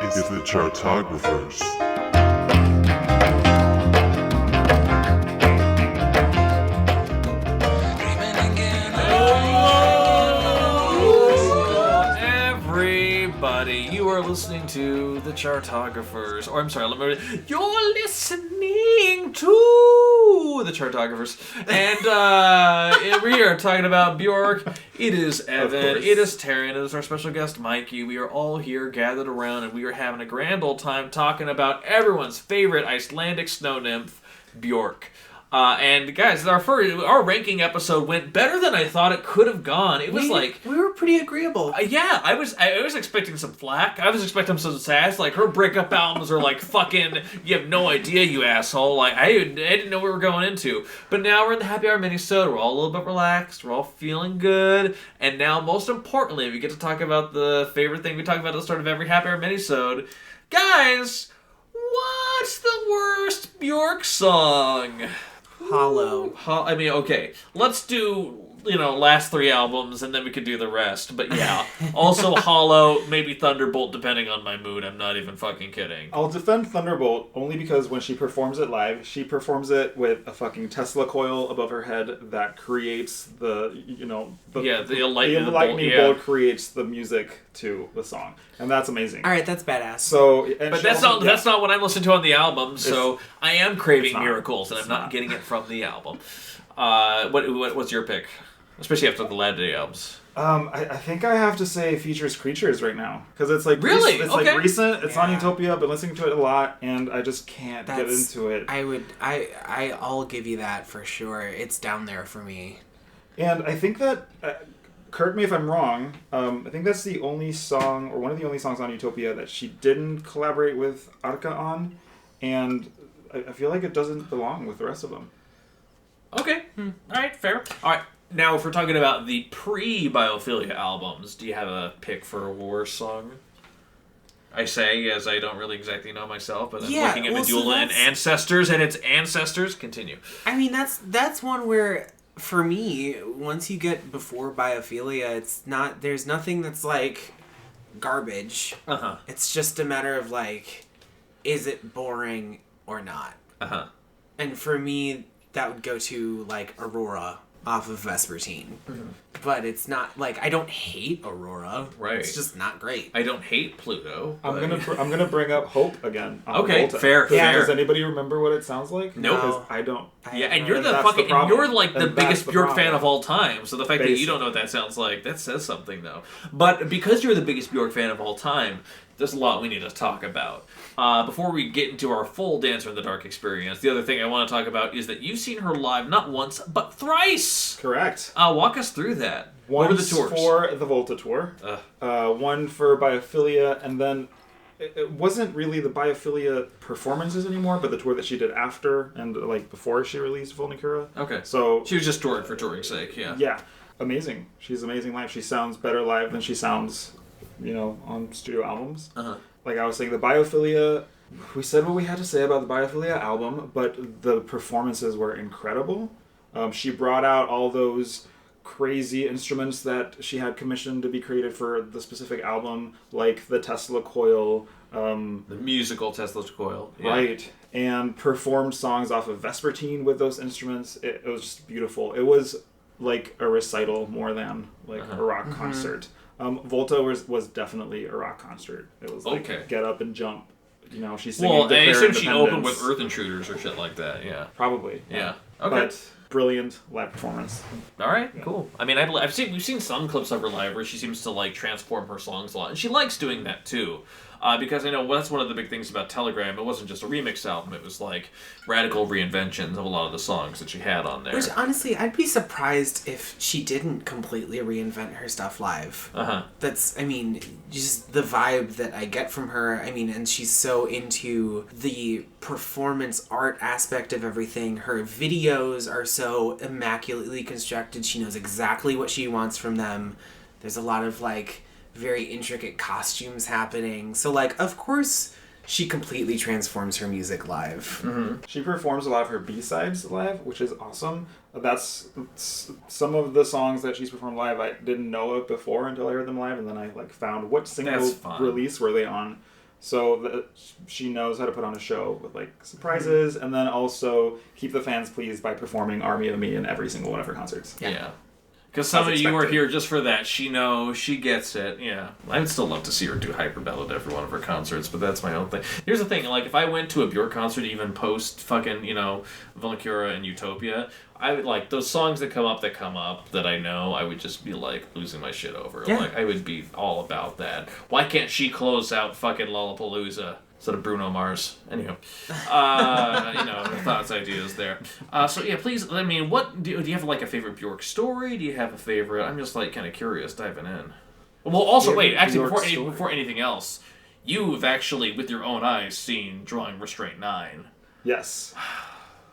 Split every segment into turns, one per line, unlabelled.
It's the Chartographers.
You are listening to the Chartographers, or I'm sorry, you're listening to the Chartographers, and we are talking about Bjork. It is Evan, it is Taran, it is our special guest Mikey. We are all here gathered around, and we are having a grand old time talking about everyone's favorite Icelandic snow nymph, Bjork. And guys, our ranking episode went better than I thought it could have gone. It was
we were pretty agreeable.
Yeah, I was expecting some flack. I was expecting some sass. Like, her breakup albums are like fucking. You have no idea, you asshole. Like, I didn't know what we were going into. But now we're in the Happy Hour Minisode. We're all a little bit relaxed. We're all feeling good. And now, most importantly, we get to talk about the favorite thing we talk about at the start of every Happy Hour Minisode, guys. What's the worst Bjork song?
Hollow.
Okay. Let's do, last three albums, and then we could do the rest. But yeah. Also Hollow, maybe Thunderbolt, depending on my mood. I'm not even fucking kidding.
I'll defend Thunderbolt only because when she performs it live, she performs it with a fucking Tesla coil above her head that creates the lightning bolt creates the music to the song. And that's amazing.
All right, that's badass.
But that's not what I'm listening to on the album. So I am craving miracles, and I'm not getting it from the album. What's your pick, especially after the Lad Day albums?
I think I have to say Features Creatures right now because it's like
really
like recent. It's on Utopia. I've been listening to it a lot, and I just can't get into it.
I'll give you that for sure. It's down there for me.
And I think that. Correct me if I'm wrong. I think that's the only song, or one of the only songs on Utopia that she didn't collaborate with Arca on, and I feel like it doesn't belong with the rest of them.
Okay. All right, fair. All right, now if we're talking about the pre-Biophilia albums, do you have a pick for a worst song? I say, as I don't really exactly know myself, but I'm looking at Medulla and Ancestors, and its ancestors. Continue.
I mean, that's one where... For me, once you get before Biophilia, there's nothing that's like garbage.
Uh-huh.
It's just a matter of like, is it boring or not?
Uh-huh.
And for me, that would go to like Aurora off of Vespertine. Mm-hmm. But it's not like I don't hate Aurora.
Right.
It's just not great.
I don't hate Pluto.
I'm gonna bring up Hope again.
Okay,
Volta.
fair.
Does anybody remember what it sounds like?
Nope.
Because I don't.
And you're the biggest Bjork fan of all time. So the fact that you don't know what that sounds like, that says something though. But because you're the biggest Bjork fan of all time, there's a lot we need to talk about. Before we get into our full Dancer in the Dark experience, the other thing I want to talk about is that you've seen her live not once, but thrice!
Correct.
Walk us through that. What were the tours?
For the Volta tour, one for Biophilia, and then it wasn't really the Biophilia performances anymore, but the tour that she did after and like before she released Vulnicura.
Okay.
So
she was just touring for touring's sake, yeah.
Yeah. Amazing. She's amazing live. She sounds better live than she sounds on studio albums.
Uh-huh.
Like I was saying, the Biophilia, we said what we had to say about the Biophilia album, but the performances were incredible. She brought out all those crazy instruments that she had commissioned to be created for the specific album, like the Tesla coil.
The musical Tesla coil. Yeah.
Right. And performed songs off of Vespertine with those instruments. It was just beautiful. It was like a recital more than like a rock concert. Volta was definitely a rock concert. It was like get up and jump. She's singing.
Well, I assume she opened with Earth Intruders or shit like that. Yeah,
probably.
Yeah. Okay.
But brilliant live performance.
All right, cool. I mean, we've seen some clips of her live where she seems to like transform her songs a lot, and she likes doing that too. Because I know that's one of the big things about Telegram. It wasn't just a remix album. It was like radical reinventions of a lot of the songs that she had on there.
Which, honestly, I'd be surprised if she didn't completely reinvent her stuff live.
Uh-huh.
That's, just the vibe that I get from her. And she's so into the performance art aspect of everything. Her videos are so immaculately constructed. She knows exactly what she wants from them. There's a lot of, very intricate costumes happening. So, of course, she completely transforms her music live.
Mm-hmm. She performs a lot of her B-sides live, which is awesome. That's some of the songs that she's performed live I didn't know of before until I heard them live, and then I found what single release were they on. So she knows how to put on a show with like surprises, and then also keep the fans pleased by performing "Army of Me" in every single one of her concerts.
Yeah. Because some of you are
expected.
here just for that. She knows, she gets it. Yeah. I would still love to see her do Hyperbell at every one of her concerts, but that's my own thing. Here's the thing, like, if I went to a Bjork concert, even post fucking, Volcura and Utopia, I would, like, those songs that come up that I know, I would just be, like, losing my shit over.
Yeah.
Like, I would be all about that. Why can't she close out fucking Lollapalooza? Instead of Bruno Mars. Anyhow. Thoughts, ideas there. So, yeah, please, I mean, what, do you have, like, a favorite Bjork story? Do you have a favorite? I'm just, like, kind of curious, diving in. Well, also, wait, actually, before anything else, you've actually, with your own eyes, seen Drawing Restraint 9.
Yes.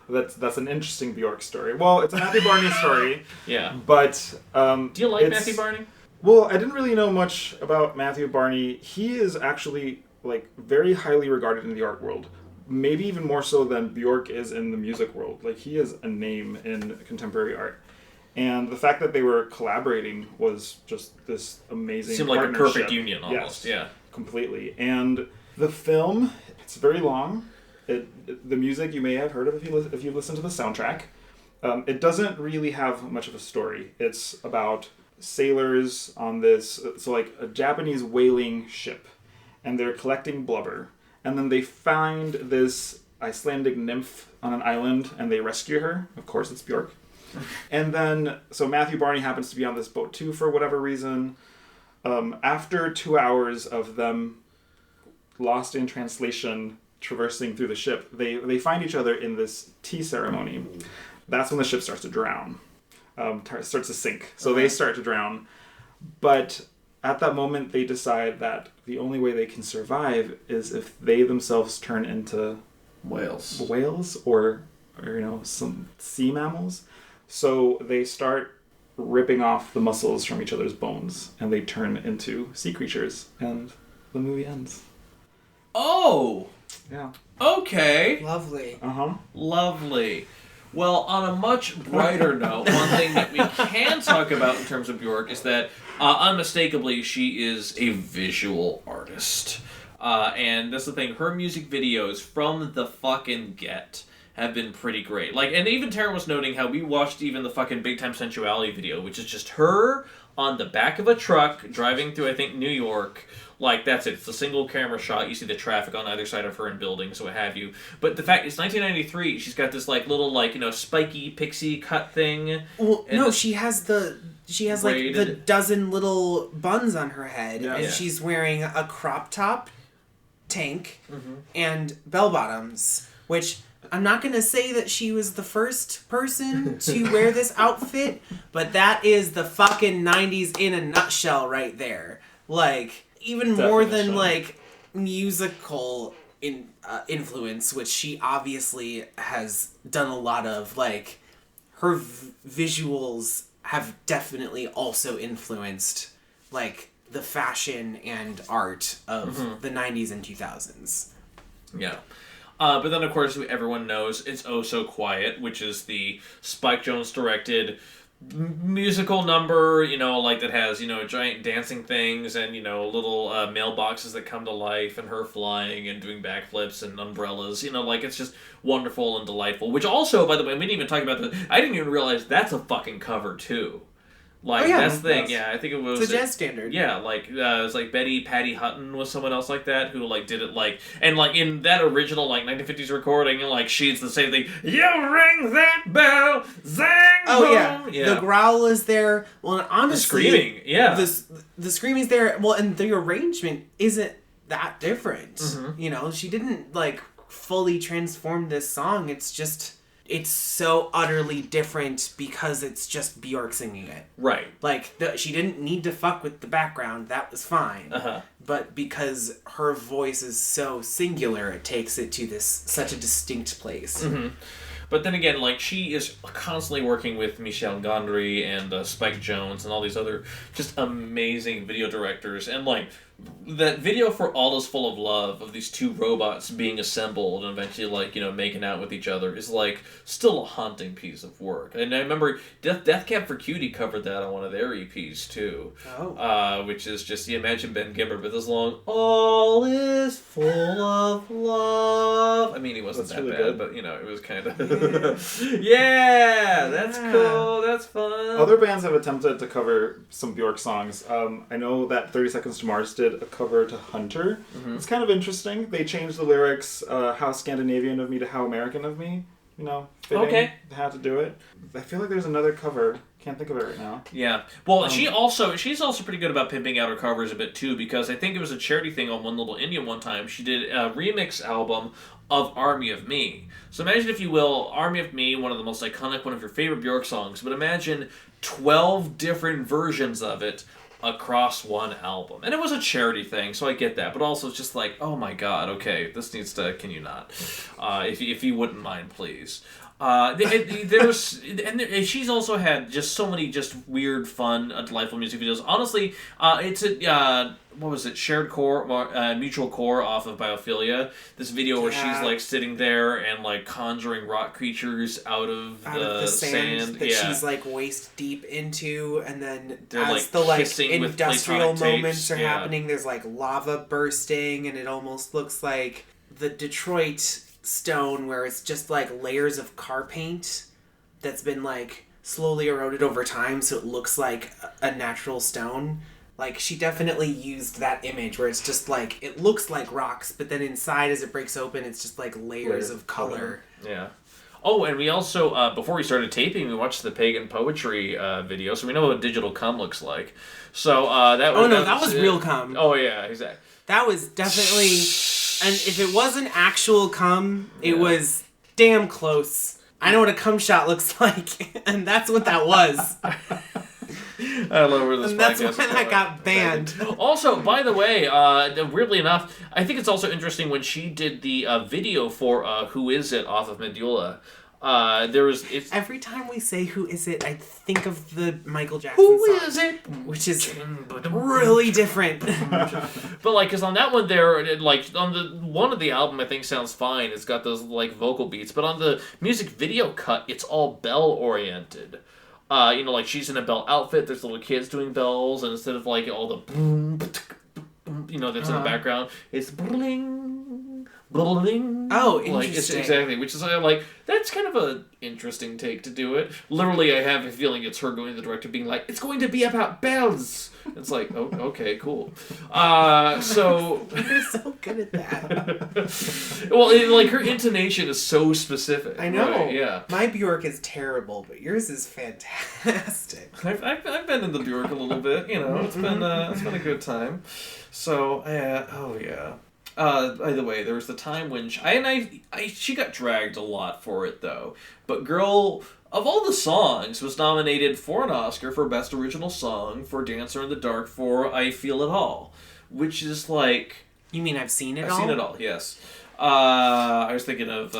That's an interesting Bjork story. Well, it's a Matthew Barney story.
Yeah.
But,
do you like Matthew Barney?
Well, I didn't really know much about Matthew Barney. He is actually, like, very highly regarded in the art world. Maybe even more so than Bjork is in the music world. Like, he is a name in contemporary art. And the fact that they were collaborating was just this amazing
Seemed like a
partnership.
perfect union, almost,
Yes,
yeah.
Completely. And the film, it's very long. The music you may have heard of if you listen to the soundtrack. It doesn't really have much of a story. It's about sailors on this, so like a Japanese whaling ship, and they're collecting blubber, and then they find this Icelandic nymph on an island, and they rescue her. Of course, it's Bjork. And then, so Matthew Barney happens to be on this boat too for whatever reason. After 2 hours of them lost in translation, traversing through the ship, they find each other in this tea ceremony. That's when the ship starts to drown. Starts to sink. So they start to drown. But at that moment, they decide that the only way they can survive is if they themselves turn into whales or some sea mammals. So they start ripping off the muscles from each other's bones, and they turn into sea creatures, and the movie ends.
Oh!
Yeah.
Okay.
Lovely.
Uh-huh.
Lovely. Well, on a much brighter note, one thing that we can talk about in terms of Bjork is that, unmistakably, she is a visual artist. And that's the thing, her music videos from the fucking get have been pretty great. Like, and even Taran was noting how we watched even the fucking Big Time Sensuality video, which is just her on the back of a truck driving through, I think, New York. Like, that's it. It's a single camera shot. You see the traffic on either side of her in buildings, so what have you. But the fact, it's 1993. She's got this, like, little, like, spiky pixie cut thing.
Well,
And
no, she has like
braided.
the dozen little buns on her head,
Yeah.
and
Yeah.
she's wearing a crop top, tank, and bell bottoms, which I'm not going to say that she was the first person to wear this outfit, but that is the fucking 90s in a nutshell right there. Like, even more than,
Definition.
like, musical influence, which she obviously has done a lot of, like, her visuals have definitely also influenced, like, the fashion and art of the 90s and 2000s.
Yeah. But then, of course, everyone knows It's Oh So Quiet, which is the Spike Jonze directed musical number, like that has, giant dancing things and, little mailboxes that come to life and her flying and doing backflips and umbrellas, like it's just wonderful and delightful. Which also, by the way, we didn't even talk about that. I didn't even realize that's a fucking cover, too. Like,
Oh, yeah.
that's the thing,
Yes.
yeah, I think it was...
It's a jazz standard.
Yeah, like, it was like Patty Hutton was someone else like that who, like, did it, like... And, like, in that original, like, 1950s recording, like, she's the same thing. You ring that bell, zang,
Oh,
boom.
yeah. The growl is there. Well, and
The
honestly...
screaming, yeah.
The screaming's there. Well, and the arrangement isn't that different.
Mm-hmm.
She didn't, like, fully transform this song. It's just... It's so utterly different because it's just Bjork singing it.
Right.
Like, she didn't need to fuck with the background. That was fine.
Uh-huh.
But because her voice is so singular, it takes it to such a distinct place.
Mm-hmm. But then again, like, she is constantly working with Michel Gondry and Spike Jonze and all these other just amazing video directors. And, like, that video for All Is Full of Love of these two robots being assembled and eventually, like, you know, making out with each other is, like, still a haunting piece of work. And I remember Death Cab for Cutie covered that on one of their EPs, too.
Oh.
Which is just, you imagine Ben Gibbard with his long, All is full of love. I mean, he wasn't
That's
that
really
bad,
good.
but, you know, it was kind of... Yeah, that's cool, that's fun.
Other bands have attempted to cover some Bjork songs. I know that 30 Seconds to Mars did a cover to Hunter.
Mm-hmm.
It's kind of interesting. They changed the lyrics, how Scandinavian of me to how American of me. You know, fitting
Okay.
how to do it. I feel like there's another cover. Can't think of it right now.
Yeah. Well, she's also pretty good about pimping out her covers a bit too, because I think it was a charity thing on One Little India one time. She did a remix album of Army of Me. So imagine, if you will, Army of Me, one of the most iconic, one of your favorite Bjork songs, but imagine 12 different versions of it across one album. And it was a charity thing, so I get that, but also it's just like, oh my god, okay, this needs to, can you not? If you wouldn't mind, please. She's also had just so many just weird, fun, delightful music videos. Honestly, it's a what was it? Shared Core, Mutual Core off of Biophilia. This video where she's like sitting there and like conjuring rock creatures out of the sand
that
yeah.
she's like waist deep into, and then
They're,
as
like,
the like
kissing with
industrial
platonic
moments
tapes,
are
yeah.
happening, there's like lava bursting, and it almost looks like the Detroit stone, where it's just like layers of car paint that's been like slowly eroded over time, so it looks like a natural stone. Like, she definitely used that image where it's just like, it looks like rocks, but then inside as it breaks open, it's just like layers of color.
Yeah. Oh, and we also, before we started taping, we watched the Pagan Poetry video, so we know what digital cum looks like. So that was...
that was real cum.
Oh, yeah, exactly.
That was definitely... And if it wasn't actual cum, it was damn close. I know what a cum shot looks like, and that's what that was.
I love where this
And that's
podcast
when
is
I
going.
got banned.
Also, by the way, weirdly enough, I think it's also interesting when she did the video for Who Is It off of Medulla.
Every time we say Who Is It, I think of the Michael Jackson
Who
song.
is it?
Which is really different.
But like, cause on that one there, like on the one of the album, I think sounds fine. It's got those like vocal beats, but on the music video cut, it's all bell oriented. You know, like she's in a bell outfit. There's little kids doing bells, and instead of like all the boom, you know, that's in the background, it's bling, bling.
Oh,
Like, it's
interesting.
exactly, which is like, that's kind of a interesting take to do it. Literally, I have a feeling it's her going to the director being like, it's going to be about bells. It's like, oh, okay, cool. So
You're so good at that.
well, like her intonation is so specific.
I know.
Right? Yeah.
My Bjork is terrible, but yours is fantastic.
I've been in the Bjork a little bit. You know, it's been a good time. So oh yeah. By the way, there was the time when she got dragged a lot for it though. But girl, of all the songs, was nominated for an Oscar for Best Original Song, for Dancer in the Dark, for I Feel It All, which is like...
You mean I've seen it all?
I've seen it all, yes. I was thinking of...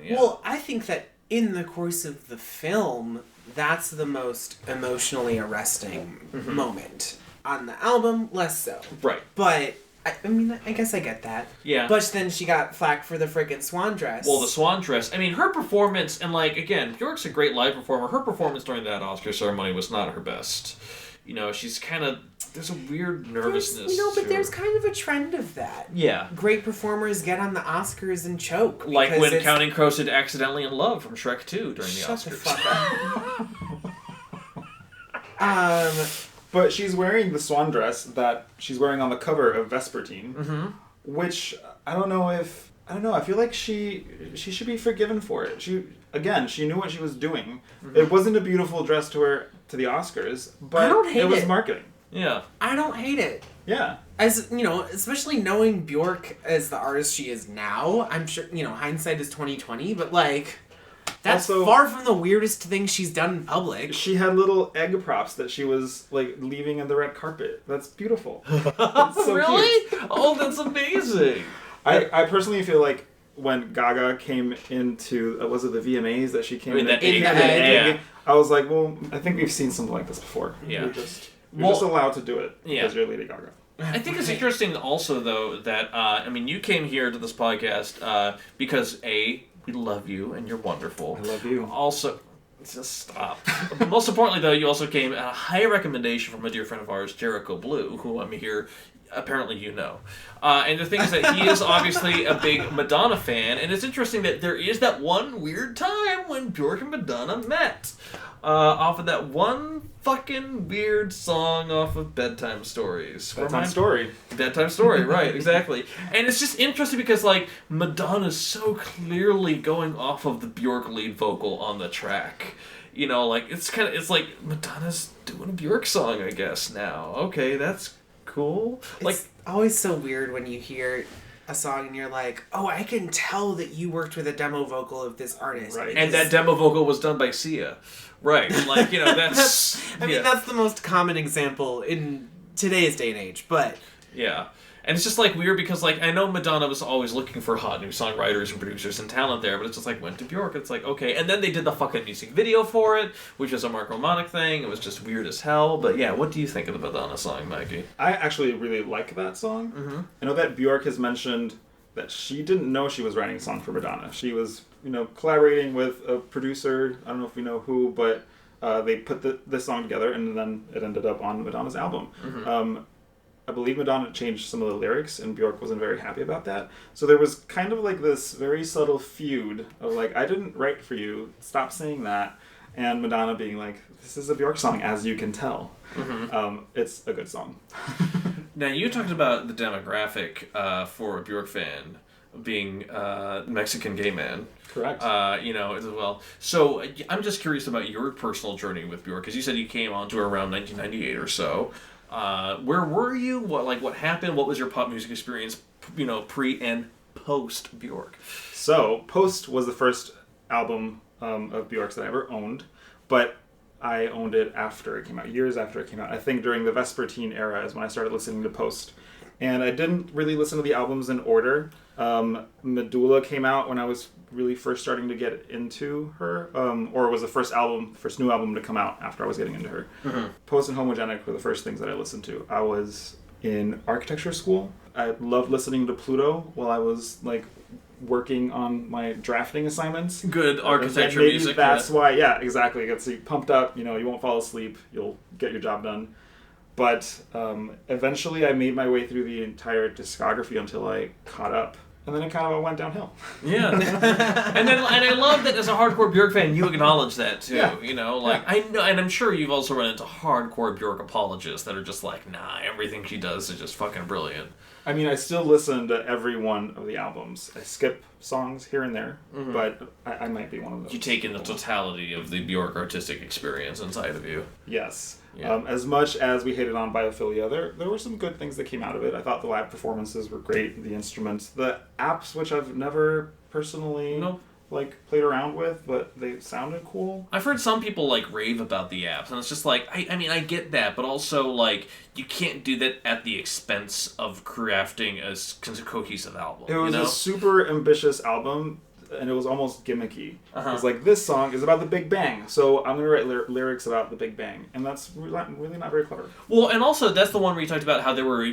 yeah.
Well, I think that in the course of the film, that's the most emotionally arresting moment. On the album, less so.
Right.
But, I mean, I guess I get that.
Yeah.
But then she got flack for the frickin' swan dress.
Well, the swan dress. I mean, her performance, and like, again, Bjork's a great live performer. Her performance during that Oscar ceremony was not her best. You know, she's kind of... There's a weird nervousness
but
to
there's
her.
kind of a trend of that.
Yeah.
Great performers get on the Oscars and choke.
Like
because
when
it's-
Counting Crows did Accidentally in Love from Shrek 2 during the
Shut
Oscars.
the fuck up.
But she's wearing the swan dress that she's wearing on the cover of Vespertine, which I don't know. I feel like she should be forgiven for it. She knew what she was doing. It wasn't a beautiful dress to wear to the Oscars, but
I don't hate
it was
it.
marketing.
Yeah.
I don't hate it.
Yeah.
As, you know, especially knowing Bjork as the artist she is now, I'm sure, you know, hindsight is 20/20, but like, that's
Also,
far from the weirdest thing she's done in public.
She had little egg props that she was like leaving in the red carpet. That's beautiful. That's so
Really?
cute.
Oh, that's amazing.
I personally feel like when Gaga came into was it the VMAs that she came
In that
egg,
Yeah,
yeah.
I was like, well, I think we've seen something like this before.
Yeah.
You're just
Well,
allowed to do it
yeah.
because you're Lady Gaga.
I think it's interesting also, though, that, I mean, you came here to this podcast because, A, we love you and you're wonderful.
I love you.
Also, just stop. But most importantly, though, you also came at a high recommendation from a dear friend of ours, Jericho Blue, who I'm here, apparently you know. And the thing is that he is obviously a big Madonna fan, and it's interesting that there is that one weird time when Bjork and Madonna met. Off of that one fucking weird song off of Bedtime Stories.
Bedtime Story.
Bedtime Story, right, exactly. And it's just interesting because, like, Madonna's so clearly going off of the Bjork lead vocal on the track. You know, like, it's like Madonna's doing a Bjork song, I guess, now. Okay, that's cool. Like,
It's always so weird when you hear a song and you're like, oh, I can tell that you worked with a demo vocal of this artist.
Right.
and that demo vocal was done by Sia. Right, like, you know, that's...
I mean, that's the most common example in today's day and age, but...
Yeah. And it's just, like, weird because, like, I know Madonna was always looking for hot new songwriters and producers and talent there, but it's just, like, went to Bjork. It's like, okay. And then they did the fucking music video for it, which was a Mark Romanek thing. It was just weird as hell. But, yeah, what do you think of the Madonna song, Mikey?
I actually really like that song. Mm-hmm. I know that Bjork has mentioned that she didn't know she was writing a song for Madonna. She was, collaborating with a producer. I don't know if we know who, but they put this song together, and then it ended up on Madonna's album. Mm-hmm. I believe Madonna changed some of the lyrics, and Bjork wasn't very happy about that. So there was kind of like this very subtle feud of like, I didn't write for you, stop saying that. And Madonna being like, this is a Bjork song, as you can tell. Mm-hmm. It's a good song.
Now, you talked about the demographic for a Bjork fan being Mexican gay man.
Correct.
As well. So I'm just curious about your personal journey with Bjork, because you said you came onto her around 1998 or so. Where were you? What happened? What was your pop music experience, pre and post Bjork?
So, Post was the first album of Bjork's that I ever owned, but I owned it after it came out, years after it came out. I think during the Vespertine era is when I started listening to Post. And I didn't really listen to the albums in order. Medulla came out when I was really first starting to get into her, or was the first new album to come out after I was getting into her. Mm-hmm. Post and Homogenic were the first things that I listened to. I was in architecture school. I loved listening to Pluto while I was working on my drafting assignments.
Good architecture
maybe
music.
That's why, yeah, exactly. It gets you pumped up. You won't fall asleep. You'll get your job done. But eventually I made my way through the entire discography until I caught up. And then it kind of went downhill.
Yeah. and I love that as a hardcore Bjork fan, you acknowledge that too.
Yeah.
I know, and I'm sure you've also run into hardcore Bjork apologists that are just like, nah, everything she does is just fucking brilliant.
I mean, I still listen to every one of the albums. I skip songs here and there, mm-hmm. but I might be one of those.
You take in the totality of the Bjork artistic experience inside of you.
Yes.
Yeah.
As much as we hated on Biophilia, there were some good things that came out of it. I thought the live performances were great, the instruments. The apps, which I've never personally played around with, but they sounded cool.
I've heard some people rave about the apps, and it's just I mean, I get that, but also you can't do that at the expense of crafting a cohesive album.
It was a super ambitious album, and it was almost gimmicky. Uh-huh. It was this song is about the Big Bang, so I'm going to write lyrics about the Big Bang, and that's really not very clever.
Well, and also that's the one where you talked about how there were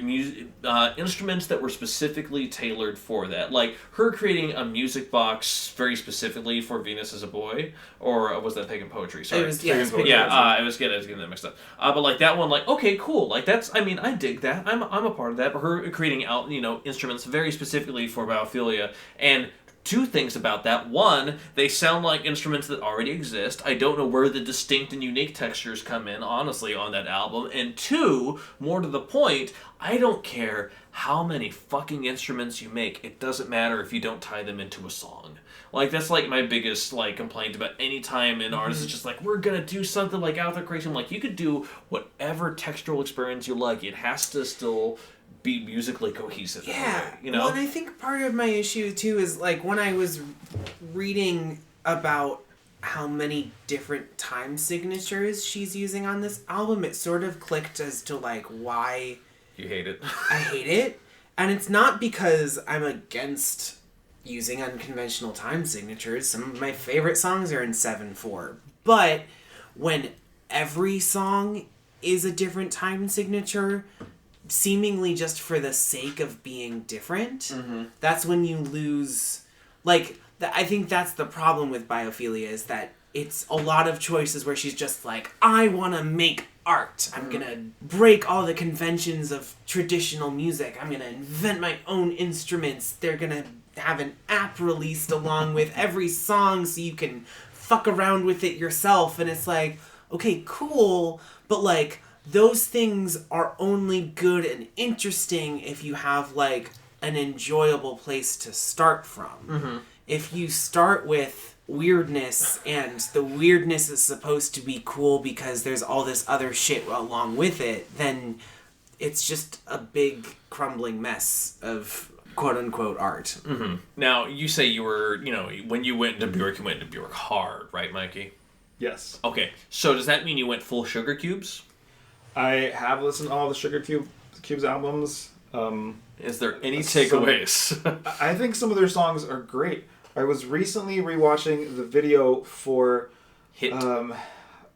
instruments that were specifically tailored for that. Like her creating a music box very specifically for Venus as a Boy, or was that Pagan Poetry? Sorry.
It was, Pagan
Poetry. Yeah, I was getting that mixed up. But that one, okay, cool. That's, I mean, I dig that. I'm a part of that. But her creating out, instruments very specifically for Biophilia, and two things about that. One, they sound like instruments that already exist. I don't know where the distinct and unique textures come in, honestly, on that album. And two, more to the point, I don't care how many fucking instruments you make. It doesn't matter if you don't tie them into a song. That's my biggest complaint about any time an artist is just we're gonna do something out there crazy. I'm you could do whatever textural experience you like. It has to still be musically cohesive.
Yeah.
Way,
Well, and I think part of my issue too is when I was reading about how many different time signatures she's using on this album, it sort of clicked as to why
you hate it.
I hate it. And it's not because I'm against using unconventional time signatures. Some of my favorite songs are in 7/4. But when every song is a different time signature, seemingly just for the sake of being different, that's when you lose, like, I think that's the problem with biophilia, is that it's a lot of choices where she's just like, I want to make art. I'm going to break all the conventions of traditional music. I'm going to invent my own instruments. They're going to have an app released along with every song so you can fuck around with it yourself. And it's like, okay, cool, but like, those things are only good and interesting if you have like an enjoyable place to start from. If you start with weirdness and the weirdness is supposed to be cool because there's all this other shit along with it, then it's just a big crumbling mess of quote-unquote art.
Now, you say you were, when you went into Bjork, you went into Bjork hard, right, Mikey?
Yes.
Okay, so does that mean you went full Sugarcubes?
I have listened to all the Sugarcubes albums.
Is there any takeaways?
I think some of their songs are great. I was recently rewatching the video for
Hit.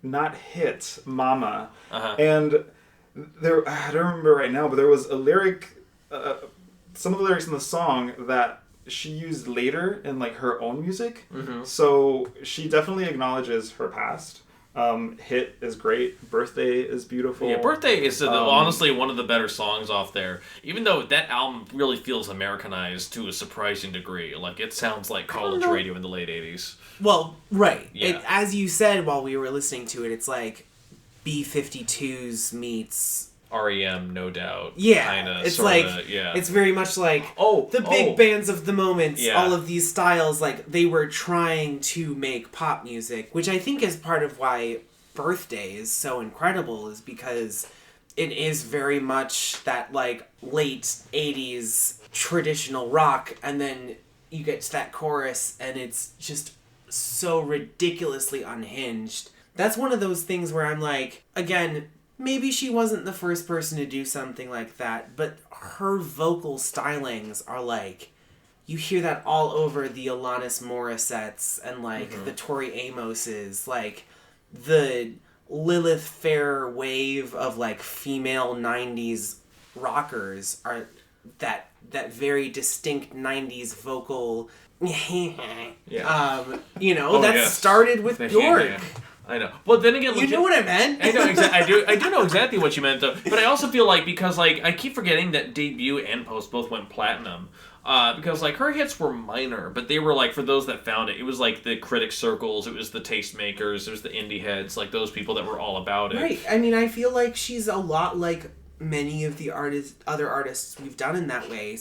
Not Hit, Mama. And there, I don't remember right now, but there was a lyric, some of the lyrics in the song that she used later in like her own music. So she definitely acknowledges her past. Hit is great. Birthday is beautiful.
Yeah, Birthday is honestly one of the better songs off there. Even though that album really feels Americanized to a surprising degree. Like, it sounds like college radio in the late 80s.
Well, right.
Yeah.
As you said while we were listening to it, it's like B-52s meets...
REM, no doubt.
Yeah,
Kinda,
it's
sorta,
like,
yeah.
it's very much like the big bands of the moment, all of these styles, like, they were trying to make pop music, which I think is part of why Birthday is so incredible, is because it is very much that, like, late 80s traditional rock, and then you get to that chorus, and it's just so ridiculously unhinged. That's one of those things where I'm like, again... Maybe she wasn't the first person to do something like that, but her vocal stylings are like, you hear that all over the Alanis Morissettes and like the Tori Amoses, like the Lilith Fair wave of like female 90s rockers are that very distinct 90s vocal started with Bjork.
I know. Well, then again,
you know what I meant.
I know exactly. I do know exactly what you meant, though. But I also feel like because like I keep forgetting that debut and post both went platinum, because like her hits were minor, but they were like for those that found it, it was like the critic circles, it was the tastemakers, it was the indie heads, like those people that were all about it.
Right. I mean, I feel like she's a lot like many of the other artists we've done in that way.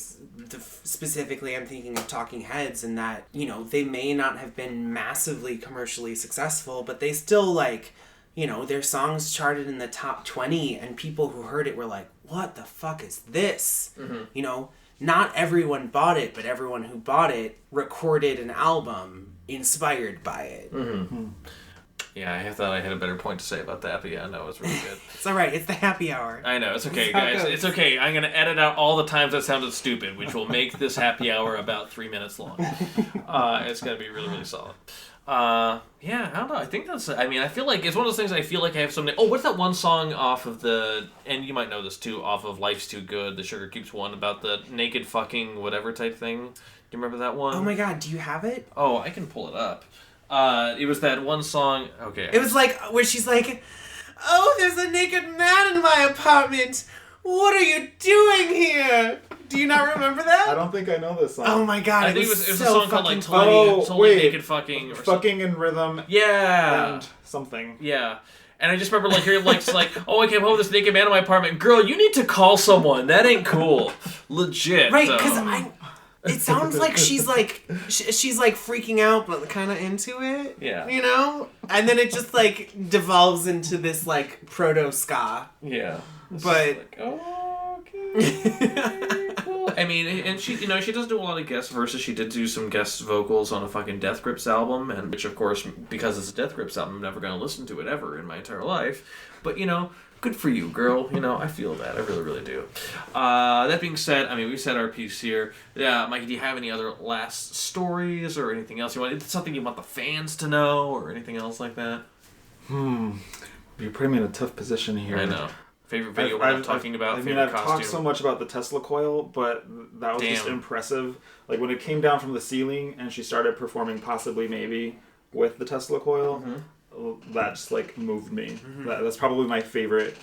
Specifically, I'm thinking of Talking Heads, and that, they may not have been massively commercially successful, but they still, like, their songs charted in the top 20, and people who heard it were like, what the fuck is this? Not everyone bought it, but everyone who bought it recorded an album inspired by it.
Yeah, I thought I had a better point to say about that, but yeah, no, it was really good.
It's alright, it's the happy hour.
I know, it's okay, guys. It's okay. I'm going to edit out all the times that sounded stupid, which will make this happy hour about 3 minutes long. It's going to be really, really solid. Yeah, I don't know. I think that's... I mean, I feel like... It's one of those things I feel like I have something... Oh, what's that one song off of the... And you might know this, too. Off of Life's Too Good, the Sugarcubes one, about the naked fucking whatever type thing. Do you remember that one?
Oh my god, do you have it?
Oh, I can pull it up. It was that one song... Okay.
It was like... Where she's like... Oh, there's a naked man in my apartment! What are you doing here? Do you not remember that?
I don't think I know this song.
Oh my god,
I think it was
so
a song called like
funny.
Totally Naked Fucking. Or
Fucking in Rhythm.
Yeah.
And something.
Yeah. And I just remember like hearing like, oh, I came home with this naked man in my apartment. Girl, you need to call someone. That ain't cool. Legit.
Right, because it sounds like she's like freaking out but kind of into it.
Yeah.
And then it just like devolves into this like proto ska.
Yeah.
But
like, oh, okay. Cool. I mean, and she she does do a lot of guest verses. She did do some guest vocals on a fucking Death Grips album, and which of course, because it's a Death Grips album, I'm never going to listen to it ever in my entire life. But good for you, girl. I feel that. I really, really do. That being said, I mean, we said our piece here. Yeah, Mikey, do you have any other last stories or anything else you want? Something you want the fans to know or anything else like that?
You're putting me in a tough position here.
I know. Favorite video we're not talking about.
I've
Favorite
talked
costume.
so much about the Tesla coil, but that was just
Damn.
impressive. Like when it came down from the ceiling and she started performing Possibly Maybe with the Tesla coil, that just like moved me. That's probably my favorite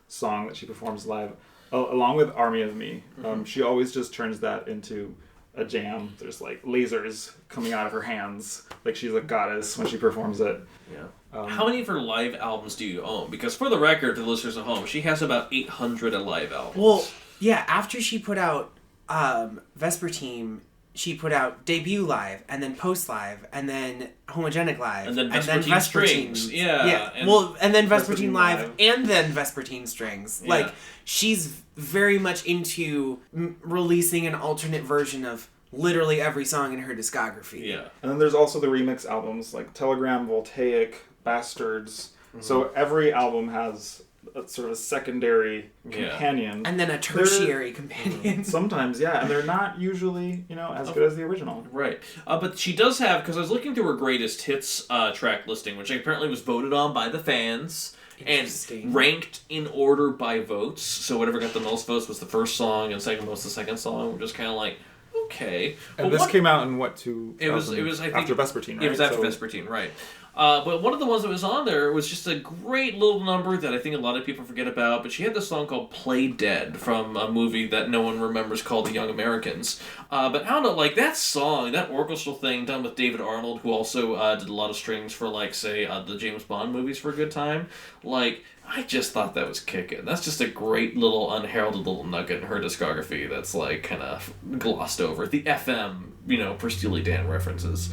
song that she performs live, along with Army of Me. She always just turns that into a jam. There's like lasers coming out of her hands, like she's a goddess when she performs it.
Yeah. How many of her live albums do you own? Because for the record, to the listeners at home, she has about 800 live albums.
Well, yeah, after she put out Vespertine, she put out Debut Live, and then Post Live, and then Homogenic Live,
And then Vespertine Strings. Yeah.
And then Vespertine
Vespertine
Live,
Live.
and then Vespertine Strings.
Yeah.
Like, she's very much into releasing an alternate version of literally every song in her discography.
Yeah.
And then there's also the remix albums like Telegram, Voltaic, Bastards. So every album has a sort of a secondary companion.
And then a tertiary companion.
Sometimes, yeah, and they're not usually, as good as the original.
Right. But she does have, because I was looking through her greatest hits track listing, which apparently was voted on by the fans and ranked in order by votes. So whatever got the most votes was the first song, and second most the second song. We're just kind of like, okay.
And this came out in what,
It was I think
after Vespertine, right?
It was after Vespertine, right. But one of the ones that was on there was just a great little number that I think a lot of people forget about, but she had this song called Play Dead from a movie that no one remembers called The Young Americans. But I don't know, like, that song, that orchestral thing done with David Arnold, who also did a lot of strings for, like, say, the James Bond movies for a good time, like, I just thought that was kicking. That's just a great little unheralded little nugget in her discography that's, like, kind of glossed over. The FM, per Steely Dan references.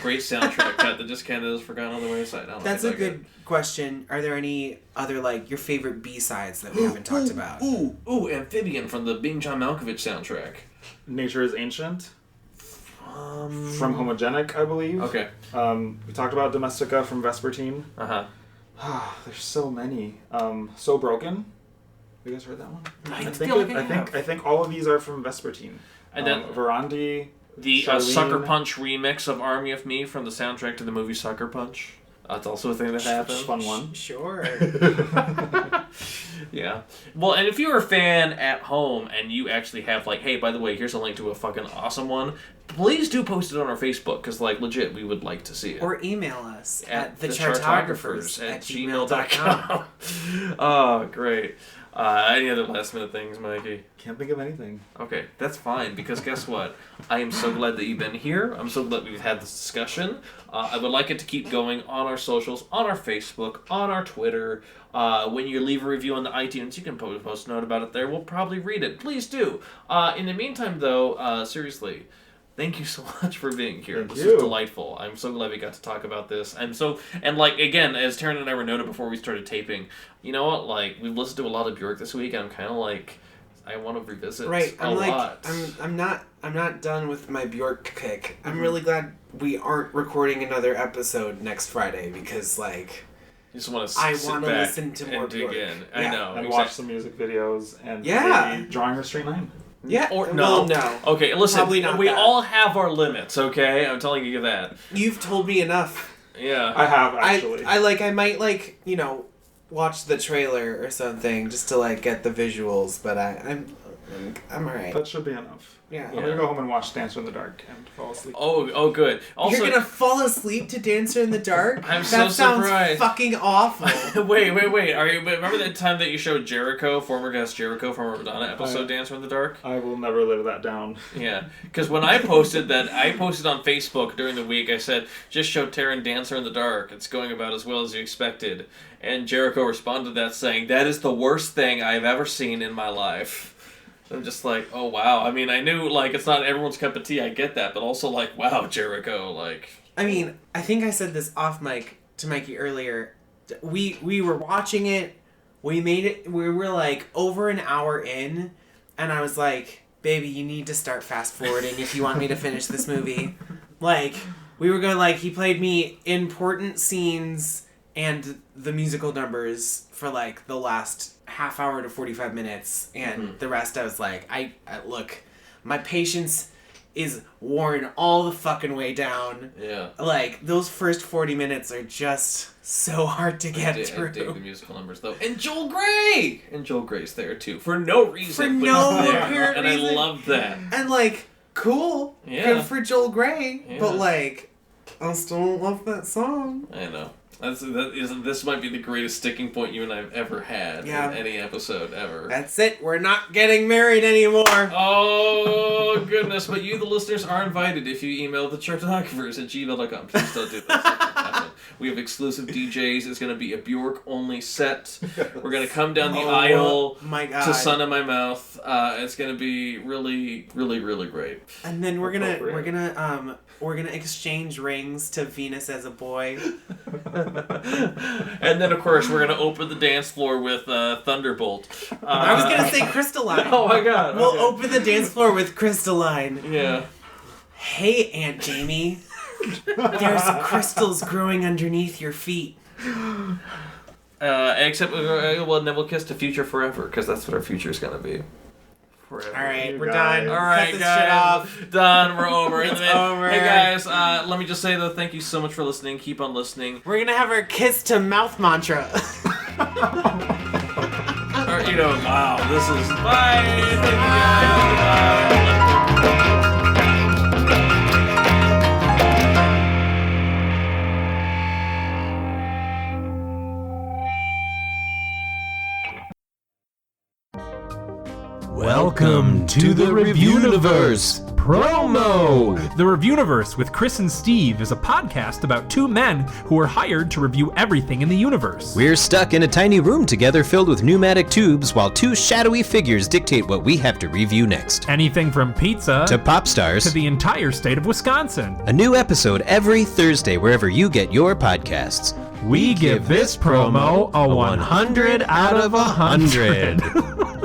Great soundtrack that just kind of is forgotten on the wayside.
That's a good question. Are there any other, like, your favorite B-sides that we haven't talked about?
Amphibian from the Being John Malkovich soundtrack.
Nature is Ancient. From Homogenic, I believe.
Okay.
We talked about Domestica from Vespertine. There's so many. So Broken. You guys heard that one? I think all of these are from Vespertine.
And then
Verandi.
The
Charlene.
Sucker Punch remix of Army of Me from the soundtrack to the movie Sucker Punch. That's also a thing that happened.
Fun one.
Sure.
Yeah. Well, and if you're a fan at home and you actually have, like, hey, by the way, here's a link to a fucking awesome one, please do post it on our Facebook, because, like, legit, we would like to see it.
Or email us at
thechartographers@gmail.com. Oh, great. Any other last minute things, Mikey?
Can't think of anything.
Okay, that's fine, because guess what? I am so glad that you've been here. I'm so glad we've had this discussion. I would like it to keep going on our socials, on our Facebook, on our Twitter. When you leave a review on the iTunes, you can post a note about it there. We'll probably read it. Please do. In the meantime, though, seriously, thank you so much for being here. This is delightful. I'm so glad we got to talk about this. And like, again, as Taran and I were noted before we started taping, you know what? Like, we've listened to a lot of Bjork this week, and I'm kind of like, I want to revisit a lot.
I'm not done with my Bjork pick. I'm really glad we aren't recording another episode next Friday, because, like,
You just want to
I want to listen to more
dig
Bjork.
in.
Yeah.
I know.
And watch some music videos and
Yeah.
maybe Drawing Restraint 9.
Yeah.
Or
no.
no.
No.
Okay, listen.
Probably not
we
that.
all have our limits, okay? I'm telling you that.
You've told me enough.
Yeah.
I have, actually.
I might, like, watch the trailer or something just to, like, get the visuals, but I'm alright.
That should be enough.
Yeah.
I'm going to go home and watch Dancer in the Dark and fall asleep.
Oh, good. Also,
You're gonna fall asleep to Dancer in the Dark?
I'm so
that sounds
surprised.
fucking awful.
Wait. Remember that time that you showed Jericho, former guest Jericho from our Madonna episode, Dancer in the Dark?
I will never live that down.
Yeah, because when I posted on Facebook during the week, I said, just show Taran Dancer in the Dark. It's going about as well as you expected. And Jericho responded to that saying, that is the worst thing I've ever seen in my life. I'm just like, oh, wow. I mean, I knew, like, it's not everyone's cup of tea. I get that. But also, like, wow, Jericho, like...
I mean, I think I said this off mic to Mikey earlier. We were watching it. We made it... We were, like, over an hour in. And I was like, baby, you need to start fast-forwarding if you want me to finish this movie. Like, we were going, like, he played me important scenes and the musical numbers for, like, the last half hour to 45 minutes, and the rest I was like, I look, my patience is worn all the fucking way down.
Yeah.
Like, those first 40 minutes are just so hard to get through.
I dig the musical numbers, though. And Joel Grey! And Joel Grey's there, too. For no reason.
For
but
no
he's there.
apparent
And
reason.
I love that.
And, like, cool.
Yeah.
Good for Joel Grey.
Yeah.
But, like, I still don't love that song.
I know. This might be the greatest sticking point you and I have ever had in any episode ever.
That's it. We're not getting married anymore.
Oh, goodness. But you, the listeners, are invited if you email the chartographers@gmail.com. Please don't do that. We have exclusive DJs. It's going to be a Bjork-only set. We're going to come down the aisle
my God.
to Sun in My Mouth. It's going to be really, really, really great.
And then we're gonna exchange rings to Venus as a boy.
And then, of course, we're going to open the dance floor with Thunderbolt.
I was gonna say Crystalline.
Oh, my God.
We'll
Okay.
open the dance floor with Crystalline.
Yeah.
Hey, Aunt Jamie. There's crystals growing underneath your feet.
Except, well, then we'll kiss the future forever, because that's what our future is going to be. Forever.
All right,
You
we're
guys.
done.
All right,
Cut this
guys.
shit off.
Done. We're over.
It's over.
Hey, guys. Let me just say, though, thank you so much for listening. Keep on listening.
We're gonna have our kiss to mouth mantra.
Or, wow, this is... Bye. Thank you, guys. Bye.
Welcome to the Reviewniverse promo! The Reviewniverse with Chris and Steve is a podcast about two men who are hired to review everything in the universe.
We're stuck in a tiny room together filled with pneumatic tubes while two shadowy figures dictate what we have to review next.
Anything from pizza
To pop stars.
to the entire state of Wisconsin.
A new episode every Thursday wherever you get your podcasts.
We give this promo a 100 out of 100.